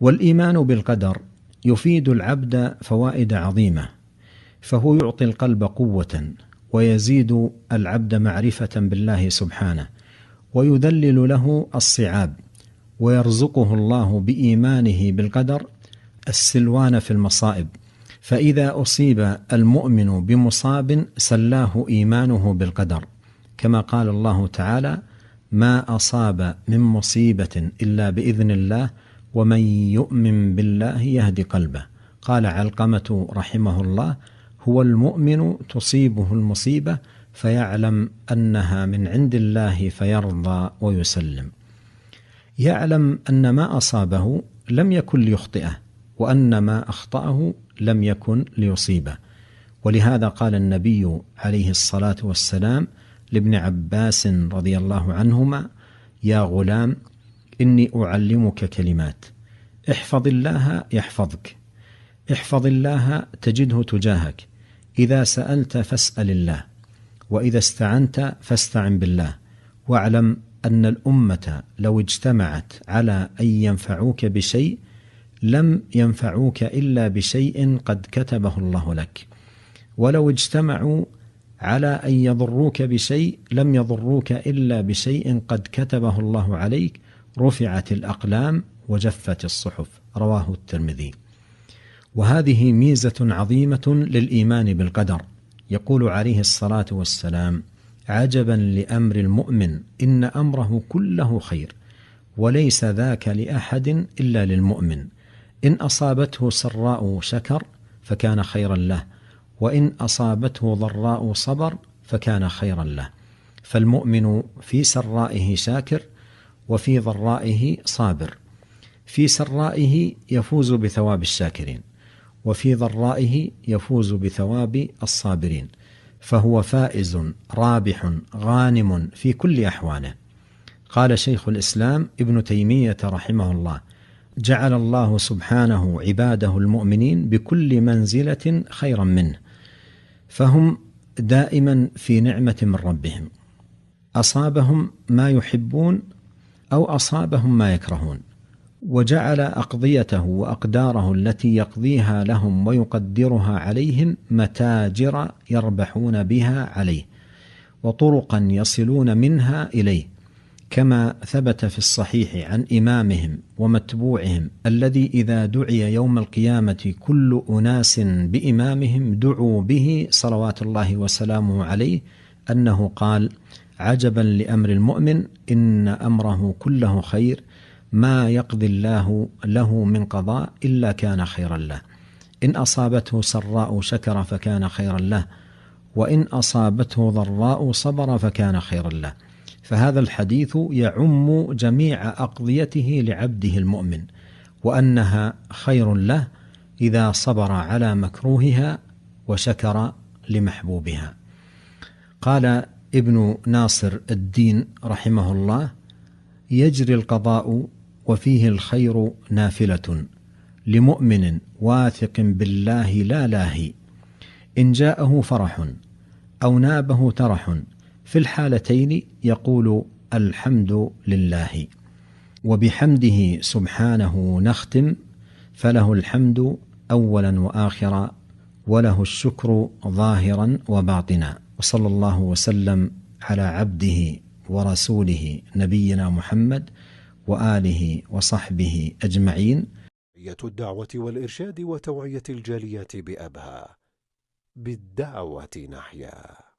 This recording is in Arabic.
والإيمان بالقدر يفيد العبد فوائد عظيمة، فهو يعطي القلب قوة، ويزيد العبد معرفة بالله سبحانه، ويذلل له الصعاب، ويرزقه الله بإيمانه بالقدر السلوان في المصائب. فإذا أصيب المؤمن بمصاب سلاه إيمانه بالقدر، كما قال الله تعالى: ما أصاب من مصيبة إلا بإذن الله ومن يؤمن بالله يهد قلبه. قال علقمة رحمه الله: هو المؤمن تصيبه المصيبة فيعلم أنها من عند الله فيرضى ويسلم. يعلم أن ما أصابه لم يكن ليخطئه، وأن ما أخطأه لم يكن ليصيبه. ولهذا قال النبي عليه الصلاة والسلام لابن عباس رضي الله عنهما: يا غلام إني أعلمك كلمات، احفظ الله يحفظك، احفظ الله تجده تجاهك، إذا سألت فاسأل الله، وإذا استعنت فاستعن بالله، واعلم أن الأمة لو اجتمعت على أن ينفعوك بشيء لم ينفعوك إلا بشيء قد كتبه الله لك، ولو اجتمعوا على أن يضروك بشيء لم يضروك إلا بشيء قد كتبه الله عليك، رفعت الأقلام وجفت الصحف. رواه الترمذي. وهذه ميزة عظيمة للإيمان بالقدر. يقول عليه الصلاة والسلام: عجبا لأمر المؤمن إن أمره كله خير، وليس ذاك لأحد إلا للمؤمن، إن أصابته سراء شكر فكان خيرا له، وإن أصابته ضراء صبر فكان خيرا له. فالمؤمن في سرائه شاكر، وفي ضرائه صابر. في سرائه يفوز بثواب الشاكرين، وفي ضرائه يفوز بثواب الصابرين، فهو فائز رابح غانم في كل أحواله. قال شيخ الإسلام ابن تيمية رحمه الله: جعل الله سبحانه عباده المؤمنين بكل منزلة خيرا منه، فهم دائما في نعمة من ربهم، أصابهم ما يحبون أو أصابهم ما يكرهون، وجعل أقضيته وأقداره التي يقضيها لهم ويقدرها عليهم متاجر يربحون بها عليه، وطرقا يصلون منها إليه، كما ثبت في الصحيح عن إمامهم ومتبوعهم الذي إذا دعي يوم القيامة كل أناس بإمامهم دعوا به صلوات الله وسلامه عليه، أنه قال: عجبا لأمر المؤمن إن أمره كله خير، ما يقضي الله له من قضاء إلا كان خيرا له، إن أصابته سراء شكر فكان خيرا له، وإن أصابته ضراء صبر فكان خيرا له. فهذا الحديث يعم جميع أقضيته لعبده المؤمن، وأنها خير له إذا صبر على مكروهها وشكر لمحبوبها. قال ابن ناصر الدين رحمه الله: يجري القضاء وفيه الخير نافلة لمؤمن واثق بالله لا لاهي، إن جاءه فرح أو نابه ترح، في الحالتين يقول الحمد لله. وبحمده سبحانه نختم، فله الحمد أولا وآخرا، وله الشكر ظاهرا وباطنا. وصلى الله وسلم على عبده ورسوله نبينا محمد وآله وصحبه أجمعين. الدعوة والإرشاد وتوعية الجاليات بأبها، بالدعوة نحيا.